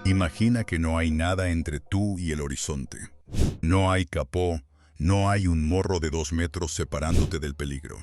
Imagina que no hay nada entre tú y el horizonte. No hay capó, no hay un morro de 2 metros separándote del peligro.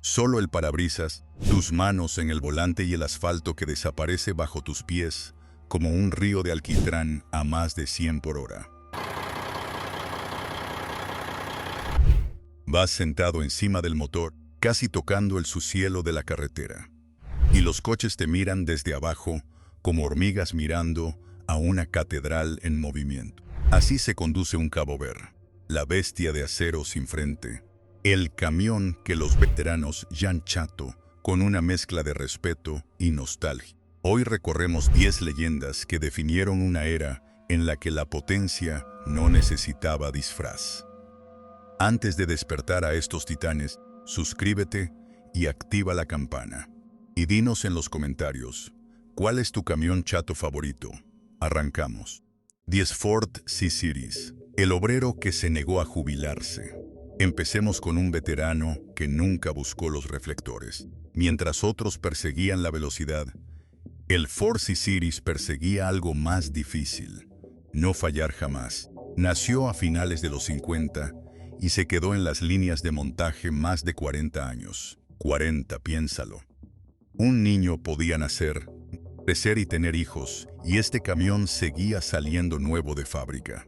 Solo el parabrisas, tus manos en el volante y el asfalto que desaparece bajo tus pies como un río de alquitrán a más de 100 por hora. Vas sentado encima del motor, casi tocando el subsuelo de la carretera. Y los coches te miran desde abajo, como hormigas mirando a una catedral en movimiento. Así se conduce un Cabo Ver, la bestia de acero sin frente. El camión que los veteranos llaman chato, con una mezcla de respeto y nostalgia. Hoy recorremos 10 leyendas que definieron una era en la que la potencia no necesitaba disfraz. Antes de despertar a estos titanes, suscríbete y activa la campana. Y dinos en los comentarios, ¿cuál es tu camión chato favorito? Arrancamos. 10 Ford C-Series, el obrero que se negó a jubilarse. Empecemos con un veterano que nunca buscó los reflectores. Mientras otros perseguían la velocidad, el Ford C-Series perseguía algo más difícil: no fallar jamás. Nació a finales de los 50 y se quedó en las líneas de montaje más de 40 años. 40, piénsalo. Un niño podía nacer, crecer y tener hijos, y este camión seguía saliendo nuevo de fábrica.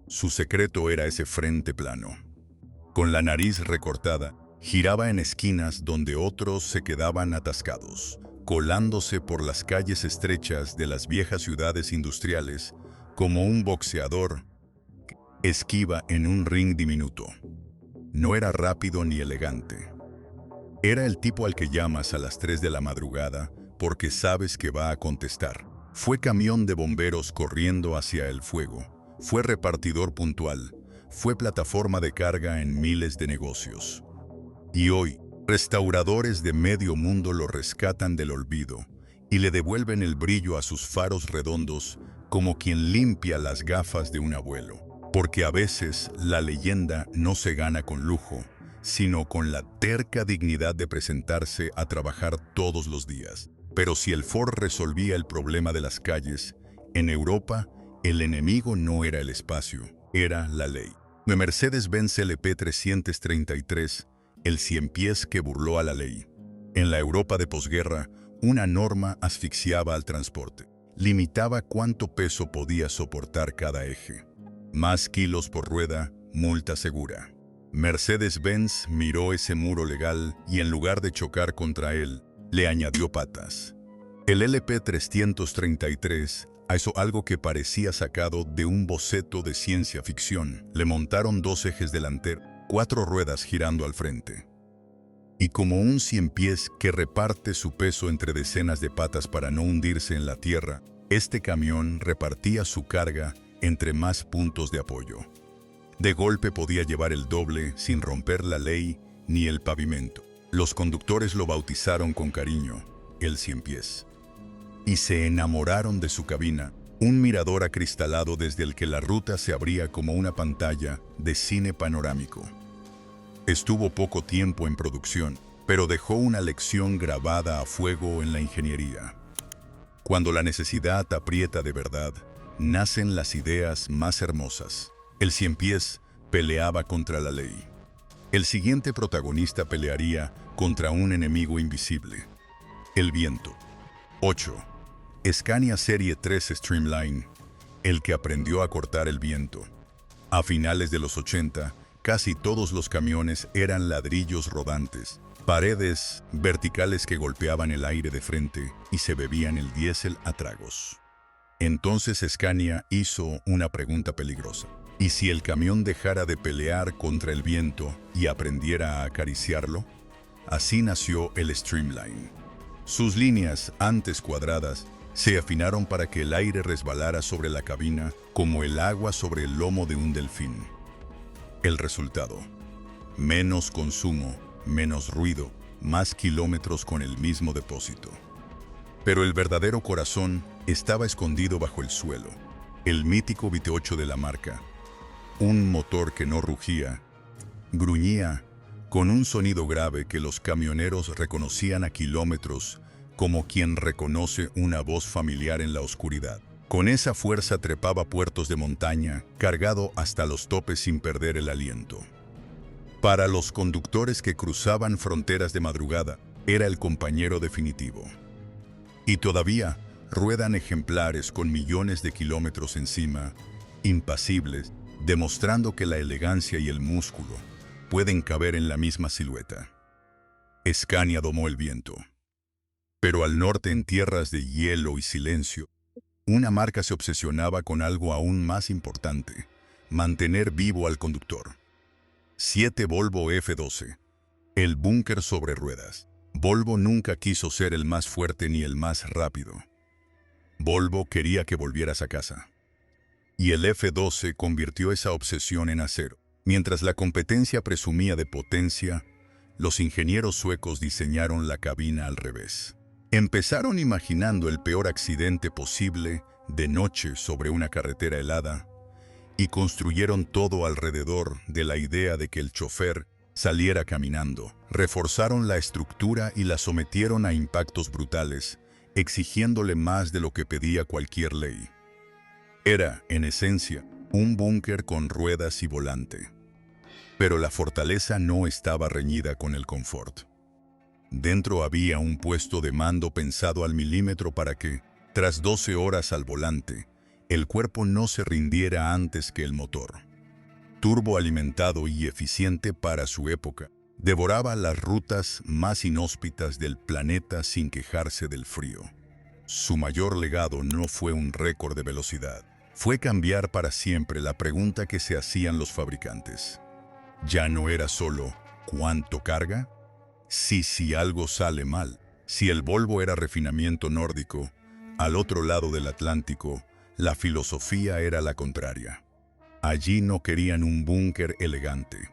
Su secreto era ese frente plano. Con la nariz recortada, giraba en esquinas donde otros se quedaban atascados, colándose por las calles estrechas de las viejas ciudades industriales como un boxeador esquiva en un ring diminuto. No era rápido ni elegante. Era el tipo al que llamas a las 3 de la madrugada porque sabes que va a contestar. Fue camión de bomberos corriendo hacia el fuego. Fue repartidor puntual. Fue plataforma de carga en miles de negocios. Y hoy, restauradores de medio mundo lo rescatan del olvido y le devuelven el brillo a sus faros redondos como quien limpia las gafas de un abuelo. Porque a veces la leyenda no se gana con lujo, sino con la terca dignidad de presentarse a trabajar todos los días. Pero si el Ford resolvía el problema de las calles, en Europa el enemigo no era el espacio, era la ley. De Mercedes-Benz LP 333, el 100 pies que burló a la ley. En la Europa de posguerra, una norma asfixiaba al transporte. Limitaba cuánto peso podía soportar cada eje. Más kilos por rueda, multa segura. Mercedes-Benz miró ese muro legal y en lugar de chocar contra él, le añadió patas. El LP 333 hizo algo que parecía sacado de un boceto de ciencia ficción. Le montaron 2 ejes delanteros, 4 ruedas girando al frente. Y como un 100 pies que reparte su peso entre decenas de patas para no hundirse en la tierra, este camión repartía su carga entre más puntos de apoyo. De golpe podía llevar el doble sin romper la ley ni el pavimento. Los conductores lo bautizaron con cariño, el 100 pies. Y se enamoraron de su cabina, un mirador acristalado desde el que la ruta se abría como una pantalla de cine panorámico. Estuvo poco tiempo en producción, pero dejó una lección grabada a fuego en la ingeniería. Cuando la necesidad aprieta de verdad, nacen las ideas más hermosas. El 100 pies peleaba contra la ley. El siguiente protagonista pelearía contra un enemigo invisible: el viento. 8. Scania Serie 3 Streamline, el que aprendió a cortar el viento. A finales de los 80, casi todos los camiones eran ladrillos rodantes, paredes verticales que golpeaban el aire de frente y se bebían el diésel a tragos. Entonces Scania hizo una pregunta peligrosa. ¿Y si el camión dejara de pelear contra el viento y aprendiera a acariciarlo? Así nació el Streamline. Sus líneas, antes cuadradas, se afinaron para que el aire resbalara sobre la cabina como el agua sobre el lomo de un delfín. El resultado: menos consumo, menos ruido, más kilómetros con el mismo depósito. Pero el verdadero corazón estaba escondido bajo el suelo. El mítico VT8 de la marca. Un motor que no rugía, gruñía, con un sonido grave que los camioneros reconocían a kilómetros, como quien reconoce una voz familiar en la oscuridad. Con esa fuerza trepaba puertos de montaña, cargado hasta los topes sin perder el aliento. Para los conductores que cruzaban fronteras de madrugada, era el compañero definitivo. Y todavía ruedan ejemplares con millones de kilómetros encima, impasibles, demostrando que la elegancia y el músculo pueden caber en la misma silueta. Scania domó el viento. Pero al norte, en tierras de hielo y silencio, una marca se obsesionaba con algo aún más importante: mantener vivo al conductor. 7 Volvo F-12. El búnker sobre ruedas. Volvo nunca quiso ser el más fuerte ni el más rápido. Volvo quería que volvieras a casa. Y el F-12 convirtió esa obsesión en acero. Mientras la competencia presumía de potencia, los ingenieros suecos diseñaron la cabina al revés. Empezaron imaginando el peor accidente posible de noche sobre una carretera helada y construyeron todo alrededor de la idea de que el chofer saliera caminando. Reforzaron la estructura y la sometieron a impactos brutales, exigiéndole más de lo que pedía cualquier ley. Era, en esencia, un búnker con ruedas y volante. Pero la fortaleza no estaba reñida con el confort. Dentro había un puesto de mando pensado al milímetro para que, tras 12 horas al volante, el cuerpo no se rindiera antes que el motor. Turboalimentado y eficiente para su época, devoraba las rutas más inhóspitas del planeta sin quejarse del frío. Su mayor legado no fue un récord de velocidad. Fue cambiar para siempre la pregunta que se hacían los fabricantes. Ya no era solo ¿cuánto carga? Si algo sale mal. Si el Volvo era refinamiento nórdico, al otro lado del Atlántico, la filosofía era la contraria. Allí no querían un búnker elegante.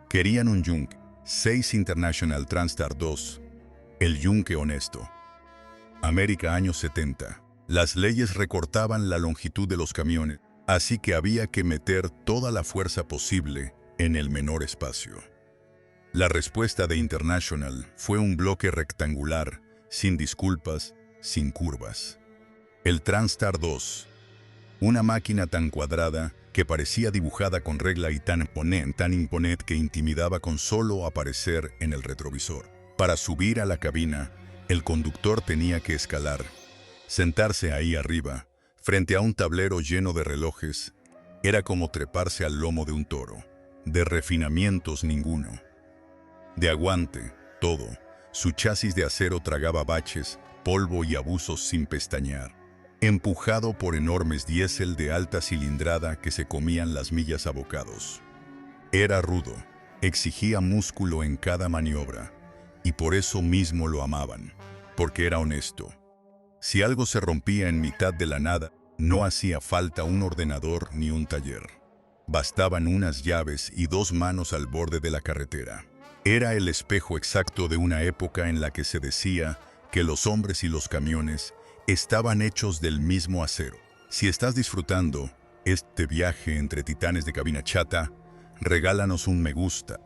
Querían un yunque. 6 International Transstar 2. El yunque honesto. América, años 70. Las leyes recortaban la longitud de los camiones, así que había que meter toda la fuerza posible en el menor espacio. La respuesta de International fue un bloque rectangular, sin disculpas, sin curvas. El Transstar 2, una máquina tan cuadrada que parecía dibujada con regla y tan imponente que intimidaba con solo aparecer en el retrovisor. Para subir a la cabina, el conductor tenía que escalar. Sentarse ahí arriba, frente a un tablero lleno de relojes, era como treparse al lomo de un toro. De refinamientos ninguno. De aguante, todo. Su chasis de acero tragaba baches, polvo y abusos sin pestañear. Empujado por enormes diésel de alta cilindrada que se comían las millas a bocados. Era rudo, exigía músculo en cada maniobra, y por eso mismo lo amaban, porque era honesto. Si algo se rompía en mitad de la nada, no hacía falta un ordenador ni un taller. Bastaban unas llaves y 2 manos al borde de la carretera. Era el espejo exacto de una época en la que se decía que los hombres y los camiones estaban hechos del mismo acero. Si estás disfrutando este viaje entre titanes de cabina chata, regálanos un me gusta.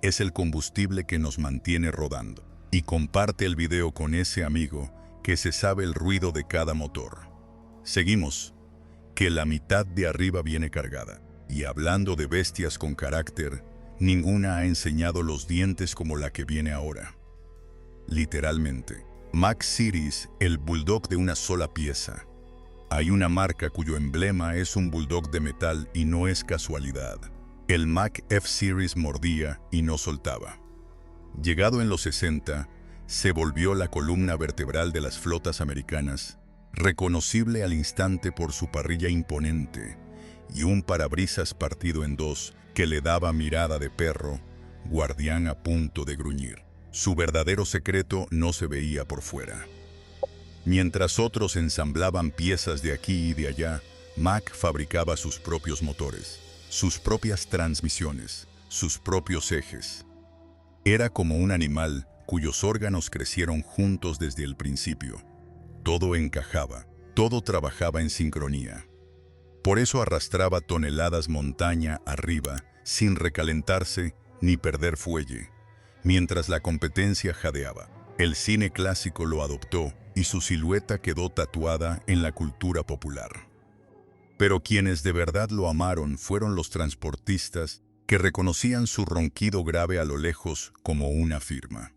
Es el combustible que nos mantiene rodando. Y comparte el video con ese amigo que se sabe el ruido de cada motor. Seguimos, que la mitad de arriba viene cargada. Y hablando de bestias con carácter, ninguna ha enseñado los dientes como la que viene ahora. Literalmente. Mack Series, el bulldog de una sola pieza. Hay una marca cuyo emblema es un bulldog de metal y no es casualidad. El Mack F-Series mordía y no soltaba. Llegado en los 60, se volvió la columna vertebral de las flotas americanas, reconocible al instante por su parrilla imponente y un parabrisas partido en 2 que le daba mirada de perro, guardián a punto de gruñir. Su verdadero secreto no se veía por fuera. Mientras otros ensamblaban piezas de aquí y de allá, Mack fabricaba sus propios motores, sus propias transmisiones, sus propios ejes. Era como un animal cuyos órganos crecieron juntos desde el principio. Todo encajaba, todo trabajaba en sincronía. Por eso arrastraba toneladas montaña arriba, sin recalentarse ni perder fuelle, mientras la competencia jadeaba. El cine clásico lo adoptó y su silueta quedó tatuada en la cultura popular. Pero quienes de verdad lo amaron fueron los transportistas que reconocían su ronquido grave a lo lejos como una firma.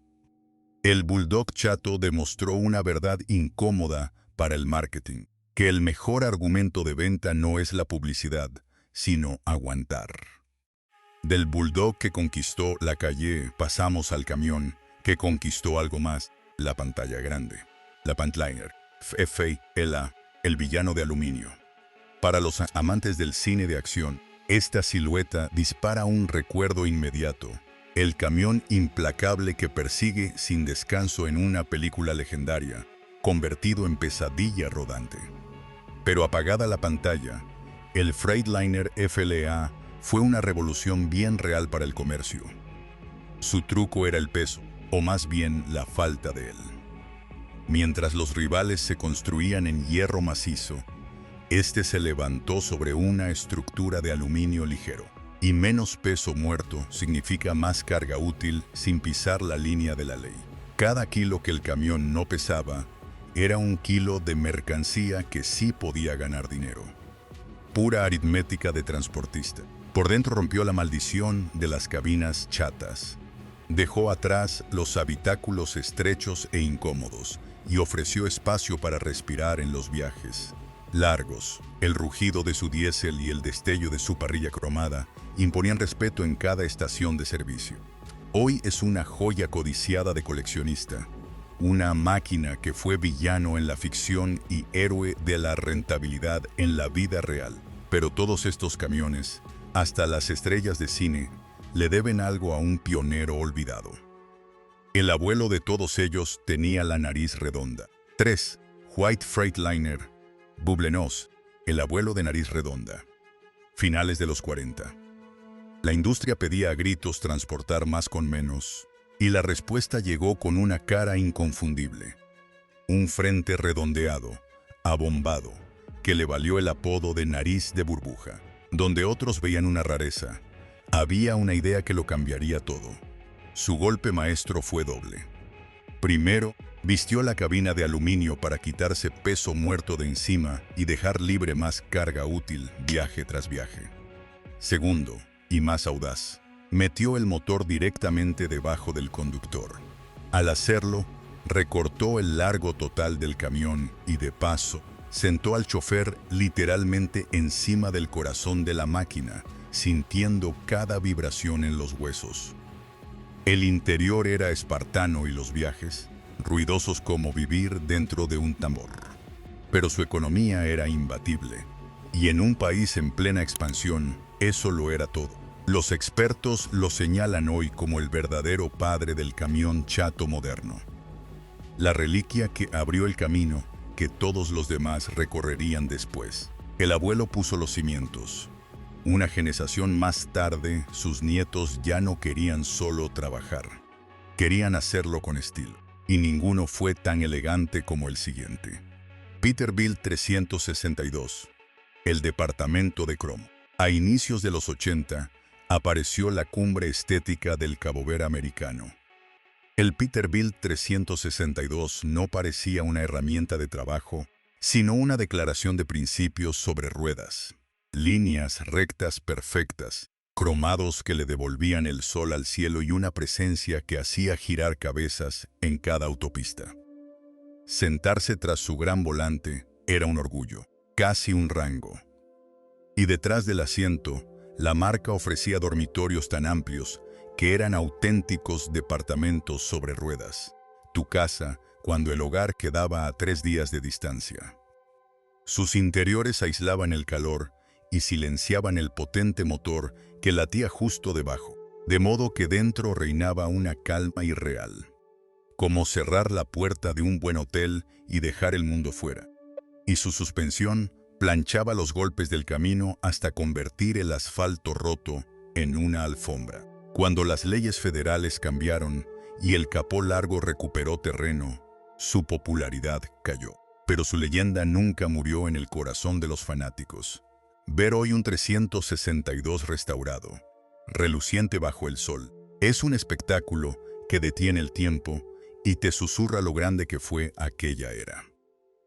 El Bulldog chato demostró una verdad incómoda para el marketing, que el mejor argumento de venta no es la publicidad, sino aguantar. Del Bulldog que conquistó la calle pasamos al camión que conquistó algo más, la pantalla grande. La Pantliner, FFLA, el villano de aluminio. Para los amantes del cine de acción, esta silueta dispara un recuerdo inmediato. El camión implacable que persigue sin descanso en una película legendaria, convertido en pesadilla rodante. Pero apagada la pantalla, el Freightliner FLA fue una revolución bien real para el comercio. Su truco era el peso, o más bien la falta de él. Mientras los rivales se construían en hierro macizo, este se levantó sobre una estructura de aluminio ligero. Y menos peso muerto significa más carga útil sin pisar la línea de la ley. Cada kilo que el camión no pesaba era un kilo de mercancía que sí podía ganar dinero. Pura aritmética de transportista. Por dentro rompió la maldición de las cabinas chatas. Dejó atrás los habitáculos estrechos e incómodos y ofreció espacio para respirar en los viajes largos. El rugido de su diésel y el destello de su parrilla cromada imponían respeto en cada estación de servicio. Hoy es una joya codiciada de coleccionista, una máquina que fue villano en la ficción y héroe de la rentabilidad en la vida real. Pero todos estos camiones, hasta las estrellas de cine, le deben algo a un pionero olvidado. El abuelo de todos ellos tenía la nariz redonda. 3. White Freightliner, Bublenos, el abuelo de nariz redonda. Finales de los 40. La industria pedía a gritos transportar más con menos, y la respuesta llegó con una cara inconfundible. Un frente redondeado, abombado, que le valió el apodo de nariz de burbuja. Donde otros veían una rareza, había una idea que lo cambiaría todo. Su golpe maestro fue doble. Primero, vistió la cabina de aluminio para quitarse peso muerto de encima y dejar libre más carga útil viaje tras viaje. Segundo, y más audaz, metió el motor directamente debajo del conductor. Al hacerlo, recortó el largo total del camión y de paso, sentó al chofer literalmente encima del corazón de la máquina, sintiendo cada vibración en los huesos. El interior era espartano y los viajes, ruidosos como vivir dentro de un tambor. Pero su economía era imbatible, y en un país en plena expansión, eso lo era todo. Los expertos lo señalan hoy como el verdadero padre del camión chato moderno. La reliquia que abrió el camino que todos los demás recorrerían después. El abuelo puso los cimientos. Una generación más tarde, sus nietos ya no querían solo trabajar. Querían hacerlo con estilo. Y ninguno fue tan elegante como el siguiente. Peterbilt 362. El departamento de cromo. A inicios de los 80, apareció la cumbre estética del cabover americano. El Peterbilt 362 no parecía una herramienta de trabajo, sino una declaración de principios sobre ruedas. Líneas rectas perfectas, cromados que le devolvían el sol al cielo y una presencia que hacía girar cabezas en cada autopista. Sentarse tras su gran volante era un orgullo, casi un rango. Y detrás del asiento, la marca ofrecía dormitorios tan amplios que eran auténticos departamentos sobre ruedas. Tu casa, cuando el hogar quedaba a 3 días de distancia. Sus interiores aislaban el calor y silenciaban el potente motor que latía justo debajo, de modo que dentro reinaba una calma irreal. Como cerrar la puerta de un buen hotel y dejar el mundo fuera. Y su suspensión planchaba los golpes del camino hasta convertir el asfalto roto en una alfombra. Cuando las leyes federales cambiaron y el capó largo recuperó terreno, su popularidad cayó. Pero su leyenda nunca murió en el corazón de los fanáticos. Ver hoy un 362 restaurado, reluciente bajo el sol, es un espectáculo que detiene el tiempo y te susurra lo grande que fue aquella era.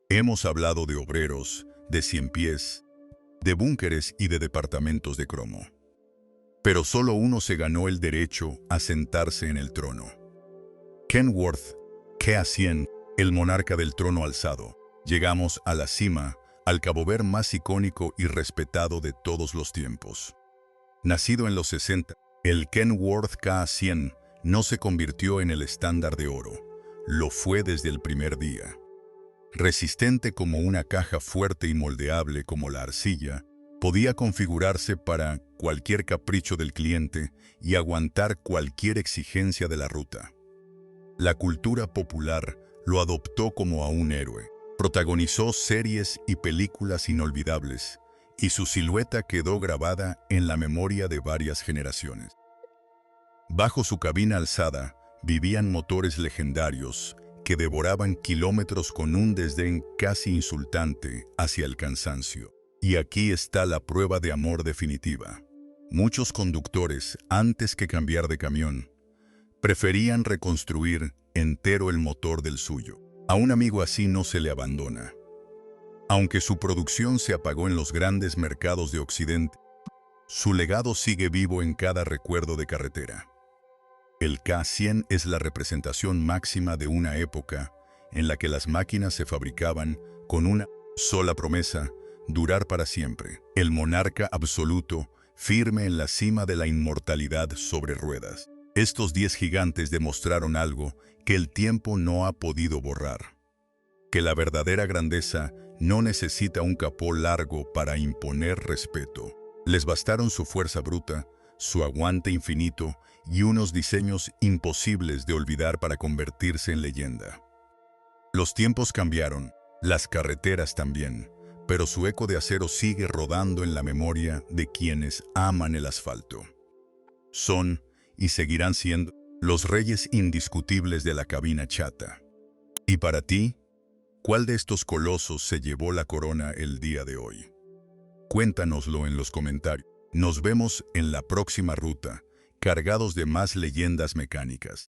Hemos hablado de obreros, de ciempiés, de búnkeres y de departamentos de cromo. Pero solo uno se ganó el derecho a sentarse en el trono. Kenworth, Ka-100, el monarca del trono alzado. Llegamos a la cima, al Cabo Verde más icónico y respetado de todos los tiempos. Nacido en los 60, el Kenworth Ka-100 no se convirtió en el estándar de oro. Lo fue desde el primer día. Resistente como una caja, fuerte y moldeable como la arcilla, podía configurarse para cualquier capricho del cliente y aguantar cualquier exigencia de la ruta. La cultura popular lo adoptó como a un héroe. Protagonizó series y películas inolvidables, y su silueta quedó grabada en la memoria de varias generaciones. Bajo su cabina alzada vivían motores legendarios que devoraban kilómetros con un desdén casi insultante hacia el cansancio. Y aquí está la prueba de amor definitiva. Muchos conductores, antes que cambiar de camión, preferían reconstruir entero el motor del suyo. A un amigo así no se le abandona. Aunque su producción se apagó en los grandes mercados de Occidente, su legado sigue vivo en cada recuerdo de carretera. El Ka-100 es la representación máxima de una época en la que las máquinas se fabricaban con una sola promesa: durar para siempre. El monarca absoluto, firme en la cima de la inmortalidad sobre ruedas. Estos 10 gigantes demostraron algo que el tiempo no ha podido borrar: que la verdadera grandeza no necesita un capó largo para imponer respeto. Les bastaron su fuerza bruta, su aguante infinito y unos diseños imposibles de olvidar para convertirse en leyenda. Los tiempos cambiaron, las carreteras también, pero su eco de acero sigue rodando en la memoria de quienes aman el asfalto. Son, y seguirán siendo, los reyes indiscutibles de la cabina chata. ¿Y para ti? ¿Cuál de estos colosos se llevó la corona el día de hoy? Cuéntanoslo en los comentarios. Nos vemos en la próxima ruta, cargados de más leyendas mecánicas.